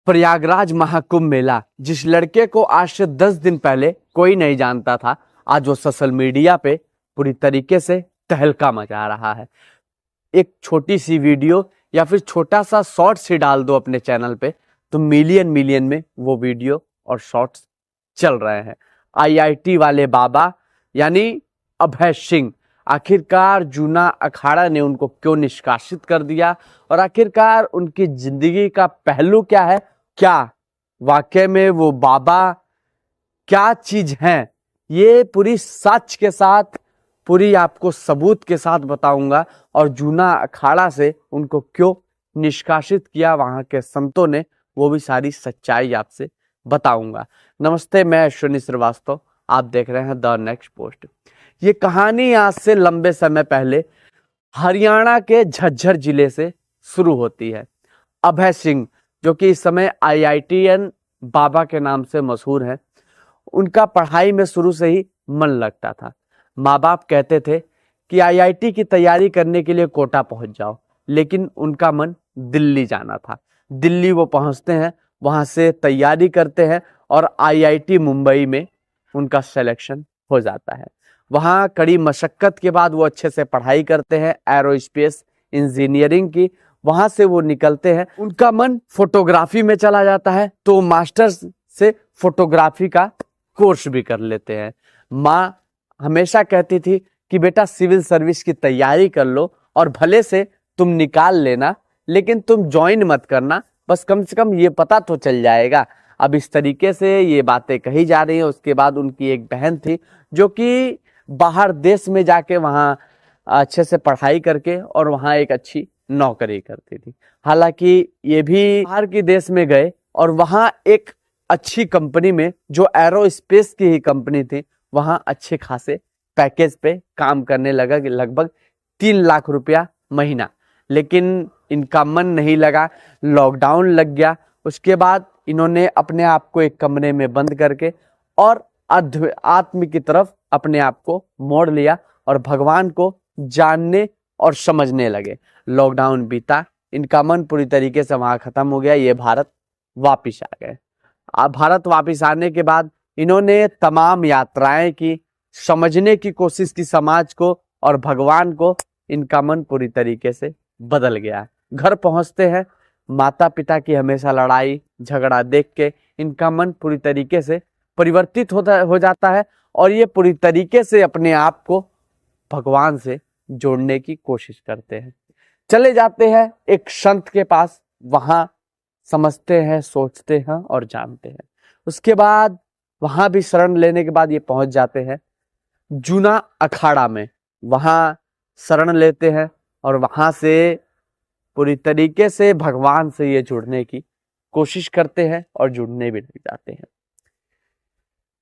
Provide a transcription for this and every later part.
प्रयागराज महाकुंभ मेला, जिस लड़के को आज से 10 दिन पहले कोई नहीं जानता था, आज वो सोशल मीडिया पे पूरी तरीके से तहलका मचा रहा है। एक छोटी सी वीडियो या फिर छोटा सा शॉर्ट्स ही डाल दो अपने चैनल पे तो मिलियन में वो वीडियो और शॉर्ट्स चल रहे हैं। आईआईटी वाले बाबा यानी अभय सिंह, आखिरकार जूना अखाड़ा ने उनको क्यों निष्कासित कर दिया और आखिरकार उनकी जिंदगी का पहलू क्या है, क्या वाकई में वो बाबा क्या चीज हैं, ये पूरी सच के साथ, पूरी आपको सबूत के साथ बताऊंगा। और जूना अखाड़ा से उनको क्यों निष्कासित किया वहां के संतों ने, वो भी सारी सच्चाई आपसे बताऊंगा। नमस्ते, मैं अश्विनी श्रीवास्तव, आप देख रहे हैं द नेक्स्ट पोस्ट। ये कहानी आज से लंबे समय पहले हरियाणा के झज्जर जिले से शुरू होती है। अभय सिंह, जो कि इस समय आईआईटीएन बाबा के नाम से मशहूर हैं, उनका पढ़ाई में शुरू से ही मन लगता था। माँ बाप कहते थे कि आईआईटी की तैयारी करने के लिए कोटा पहुंच जाओ, लेकिन उनका मन दिल्ली जाना था। दिल्ली वो पहुंचते हैं, वहां से तैयारी करते हैं और आईआईटी मुंबई में उनका सिलेक्शन हो जाता है। वहां कड़ी मशक्कत के बाद वो अच्छे से पढ़ाई करते हैं एरोस्पेस इंजीनियरिंग की। वहां से वो निकलते हैं, उनका मन फोटोग्राफी में चला जाता है, तो मास्टर्स से फोटोग्राफी का कोर्स भी कर लेते हैं। माँ हमेशा कहती थी कि बेटा सिविल सर्विस की तैयारी कर लो और भले से तुम निकाल लेना, लेकिन तुम ज्वाइन मत करना, बस कम से कम ये पता तो चल जाएगा। अब इस तरीके से ये बातें कही जा रही हैं। उसके बाद उनकी एक बहन थी जो कि बाहर देश में जाके वहाँ अच्छे से पढ़ाई करके और वहाँ एक अच्छी नौकरी करती थी। हालांकि ये भी बाहर के देश में गए और वहाँ एक अच्छी कंपनी में, जो एरोस्पेस की ही कंपनी थी, वहाँ अच्छे खासे पैकेज पे काम करने लगा, लगभग 3 लाख रुपया महीना। लेकिन इनका मन नहीं लगा, लॉकडाउन लग गया। उसके बाद इन्होंने अपने आप को एक कमरे में बंद करके और आत्म की तरफ अपने आप को मोड़ लिया और भगवान को जानने और समझने लगे। लॉकडाउन बीता, इनका मन पूरी तरीके से वहां खत्म हो गया। ये भारत वापिस आ गए। भारत वापिस आने के बाद इन्होंने तमाम यात्राएं की, समझने की कोशिश की समाज को और भगवान को। इनका मन पूरी तरीके से बदल गया। घर पहुंचते हैं, माता पिता की हमेशा लड़ाई झगड़ा देख के इनका मन पूरी तरीके से परिवर्तित हो जाता है और ये पूरी तरीके से अपने आप को भगवान से जोड़ने की कोशिश करते हैं। चले जाते हैं एक संत के पास, वहां समझते हैं, सोचते हैं और जानते हैं। उसके बाद वहां भी शरण लेने के बाद ये पहुंच जाते हैं जूना अखाड़ा में। वहां शरण लेते हैं और वहां से पूरी तरीके से भगवान से ये जुड़ने की कोशिश करते हैं और जुड़ने भी लग जाते हैं।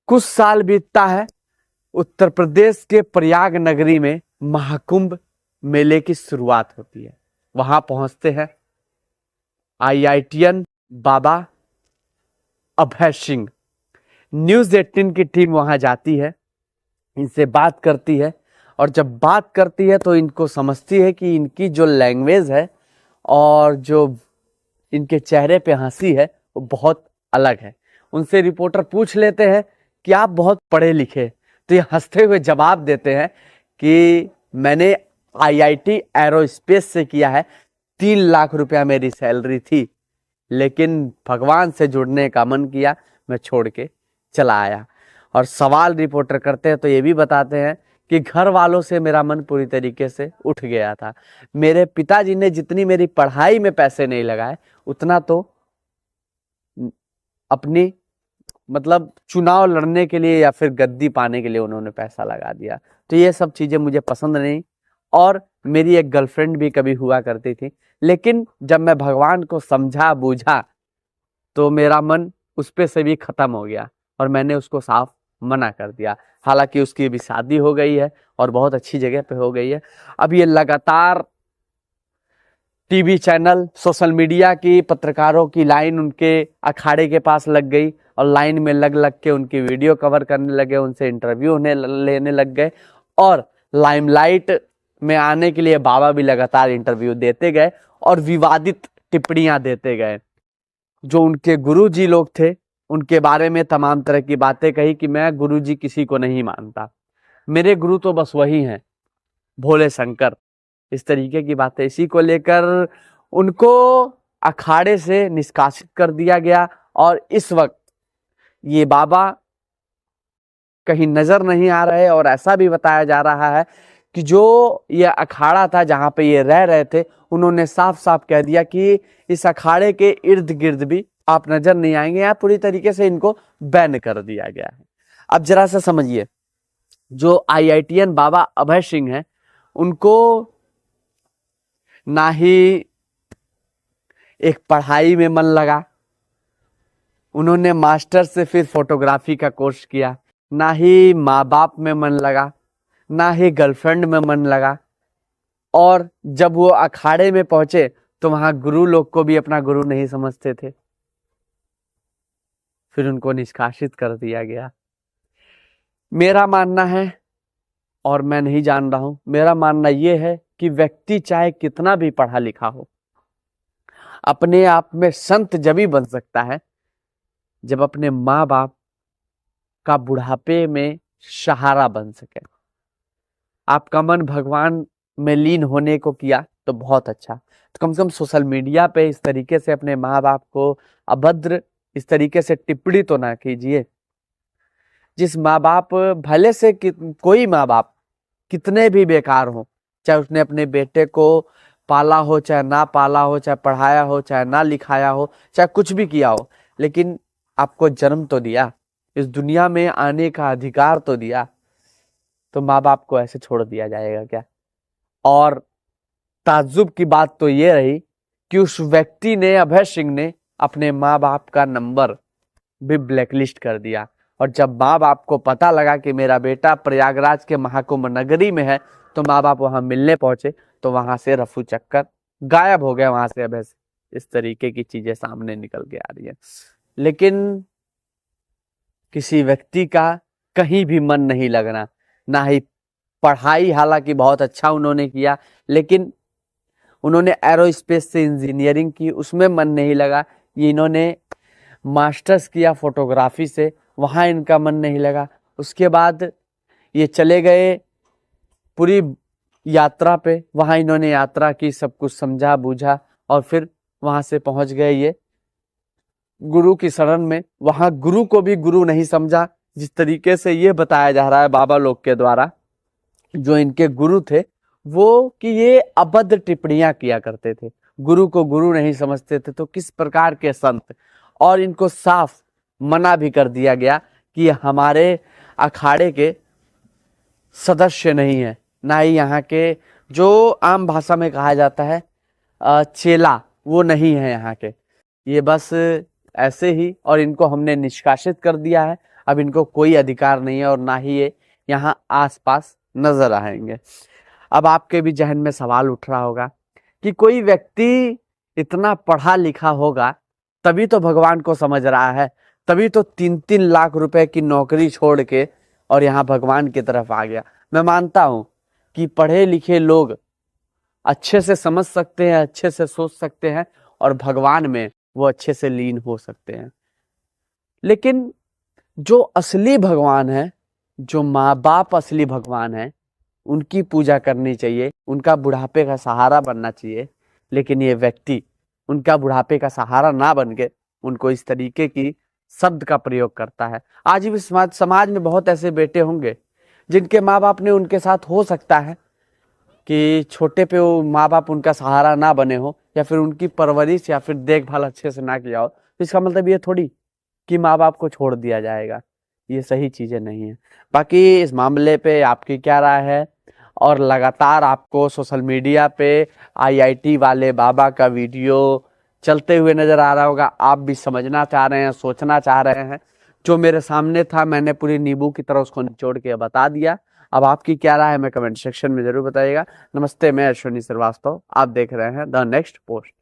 कुछ साल बीतता है। उत्तर प्रदेश के प्रयाग नगरी में महाकुंभ मेले की शुरुआत होती है। वहां पहुंचते हैं आईआईटीएन बाबा अभय सिंह। न्यूज़ 18 की टीम वहां जाती है, इनसे बात करती है और जब बात करती है तो इनको समझती है कि इनकी जो लैंग्वेज है और जो इनके चेहरे पे हंसी है वो बहुत अलग है। उनसे रिपोर्टर पूछ लेते हैं कि आप बहुत पढ़े लिखे, तो ये हंसते हुए जवाब देते हैं कि मैंने आईआईटी एरोस्पेस से किया है, 3 लाख रुपया मेरी सैलरी थी, लेकिन भगवान से जुड़ने का मन किया, मैं छोड़ के चला आया। और सवाल रिपोर्टर करते हैं तो ये भी बताते हैं कि घर वालों से मेरा मन पूरी तरीके से उठ गया था। मेरे पिताजी ने जितनी मेरी पढ़ाई में पैसे नहीं लगाए, उतना तो अपनी मतलब चुनाव लड़ने के लिए या फिर गद्दी पाने के लिए उन्होंने पैसा लगा दिया। तो ये सब चीजें मुझे पसंद नहीं। और मेरी एक गर्लफ्रेंड भी कभी हुआ करती थी, लेकिन जब मैं भगवान को समझा बूझा तो मेरा मन उस पे से भी खत्म हो गया और मैंने उसको साफ मना कर दिया। हालांकि उसकी भी शादी हो गई है और बहुत अच्छी जगह पे हो गई है। अब ये लगातार टीवी चैनल, सोशल मीडिया की पत्रकारों की लाइन उनके अखाड़े के पास लग गई और लाइन में लग लग के उनकी वीडियो कवर करने लगे, उनसे इंटरव्यू लेने लग गए और लाइमलाइट में आने के लिए बाबा भी लगातार इंटरव्यू देते गए और विवादित टिप्पणियां देते गए। जो उनके गुरुजी लोग थे उनके बारे में तमाम तरह की बातें कही कि मैं गुरुजी किसी को नहीं मानता, मेरे गुरु तो बस वही हैं, भोले शंकर। इस तरीके की बातें, इसी को लेकर उनको अखाड़े से निष्कासित कर दिया गया। और इस वक्त ये बाबा कहीं नजर नहीं आ रहे और ऐसा भी बताया जा रहा है कि जो ये अखाड़ा था जहां पे ये रह रहे थे, उन्होंने साफ साफ कह दिया कि इस अखाड़े के इर्द गिर्द भी आप नजर नहीं आएंगे, यहाँ पूरी तरीके से इनको बैन कर दिया गया है। अब जरा सा समझिए, जो IITian बाबा अभय सिंह हैं, उनको ना ही एक पढ़ाई में मन लगा, उन्होंने मास्टर से फिर फोटोग्राफी का कोर्स किया, ना ही माँ बाप में मन लगा, ना ही गर्लफ्रेंड में मन लगा। और जब वो अखाड़े में पहुंचे तो वहां गुरु लोग को भी अपना गुरु नहीं समझते थे, फिर उनको निष्कासित कर दिया गया। मेरा मानना है, और मैं नहीं जान रहा हूं, मेरा मानना यह है कि व्यक्ति चाहे कितना भी पढ़ा लिखा हो, अपने आप में संत जब ही बन सकता है जब अपने माँ बाप का बुढ़ापे में सहारा बन सके। आपका मन भगवान में लीन होने को किया तो बहुत अच्छा, तो कम से कम सोशल मीडिया पे इस तरीके से अपने माँ बाप को अभद्र इस तरीके से टिप्पणी तो ना कीजिए। जिस माँ बाप भले से कोई माँ बाप कितने भी बेकार हो, चाहे उसने अपने बेटे को पाला हो चाहे ना पाला हो, चाहे पढ़ाया हो चाहे ना लिखाया हो, चाहे कुछ भी किया हो, लेकिन आपको जन्म तो दिया, इस दुनिया में आने का अधिकार तो दिया, तो माँ बाप को ऐसे छोड़ दिया जाएगा क्या? और ताज्जुब की बात तो ये रही कि उस व्यक्ति ने, अभय सिंह ने, अपने माँ बाप का नंबर भी ब्लैकलिस्ट कर दिया। और जब माँ बाप को पता लगा कि मेरा बेटा प्रयागराज के महाकुंभ नगरी में है, तो माँ बाप वहां मिलने पहुंचे, तो वहां से रफू चक्कर गायब हो गया वहां से अभय से। इस तरीके की चीजें सामने निकल के आ रही है। लेकिन किसी व्यक्ति का कहीं भी मन नहीं लगना, ना ही पढ़ाई, हालांकि बहुत अच्छा उन्होंने किया, लेकिन उन्होंने एरोस्पेस से इंजीनियरिंग की, उसमें मन नहीं लगा। ये इन्होंने मास्टर्स किया फोटोग्राफी से, वहां इनका मन नहीं लगा। उसके बाद ये चले गए पूरी यात्रा पे, वहां इन्होंने यात्रा की, सब कुछ समझा बूझा, और फिर वहां से पहुंच गए ये गुरु की शरण में। वहां गुरु को भी गुरु नहीं समझा। जिस तरीके से ये बताया जा रहा है बाबा लोग के द्वारा, जो इनके गुरु थे वो, कि ये अभद्र टिप्पणियां किया करते थे, गुरु को गुरु नहीं समझते थे, तो किस प्रकार के संत। और इनको साफ मना भी कर दिया गया कि हमारे अखाड़े के सदस्य नहीं है, ना ही यहाँ के, जो आम भाषा में कहा जाता है चेला, वो नहीं है यहाँ के, ये बस ऐसे ही। और इनको हमने निष्कासित कर दिया है, अब इनको कोई अधिकार नहीं है, और ना ही ये यहाँ आसपास नजर आएंगे। अब आपके भी जहन में सवाल उठ रहा होगा कि कोई व्यक्ति इतना पढ़ा लिखा होगा तभी तो भगवान को समझ रहा है, तभी तो 3-3 लाख रुपए की नौकरी छोड़ के और यहाँ भगवान की तरफ आ गया। मैं मानता हूं कि पढ़े लिखे लोग अच्छे से समझ सकते हैं, अच्छे से सोच सकते हैं, और भगवान में वो अच्छे से लीन हो सकते हैं। लेकिन जो असली भगवान है, जो माँ बाप असली भगवान है, उनकी पूजा करनी चाहिए, उनका बुढ़ापे का सहारा बनना चाहिए। लेकिन ये व्यक्ति उनका बुढ़ापे का सहारा ना बन के उनको इस तरीके की शब्द का प्रयोग करता है। आज भी समाज में बहुत ऐसे बेटे होंगे जिनके माँ बाप ने, उनके साथ हो सकता है कि छोटे पे वो माँ बाप उनका सहारा ना बने हो, या फिर उनकी परवरिश या फिर देखभाल अच्छे से ना किया हो, तो इसका मतलब ये थोड़ी कि माँ बाप को छोड़ दिया जाएगा। ये सही चीजें नहीं है। बाकी इस मामले पे आपकी क्या राय है? और लगातार आपको सोशल मीडिया पे IIT वाले बाबा का वीडियो चलते हुए नजर आ रहा होगा। आप भी समझना चाह रहे हैं, सोचना चाह रहे हैं। जो मेरे सामने था, मैंने पूरी नींबू की तरह उसको निचोड़ के बता दिया। अब आपकी क्या राय है, मैं कमेंट सेक्शन में जरूर बताइएगा। नमस्ते, मैं अश्विनी श्रीवास्तव, आप देख रहे हैं द नेक्स्ट पोस्ट।